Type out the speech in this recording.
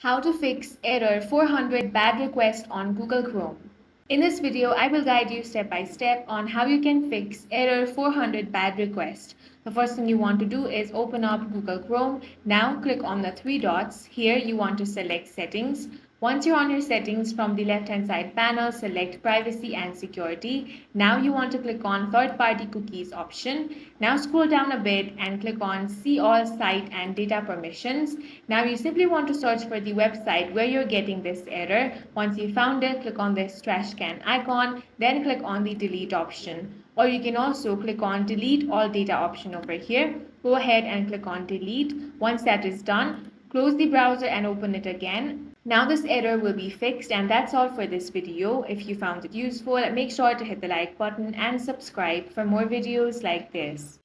How to fix error 400 bad request on Google Chrome. In this video, I will guide you step by step on how you can fix error 400 bad request. The first thing you want to do is open up Google Chrome. Now click on the three dots. Here you want to select settings. Once you're on your settings, from the left hand side panel, select privacy and security. Now you want to click on third party cookies option. Now scroll down a bit and click on see all site and data permissions. Now you simply want to search for the website where you're getting this error. Once you found it, click on this trash can icon, then click on the delete option. Or you can also click on delete all data option over here. Go ahead and click on delete. Once that is done, close the browser and open it again. Now this error will be fixed, and that's all for this video. If you found it useful, make sure to hit the like button and subscribe for more videos like this.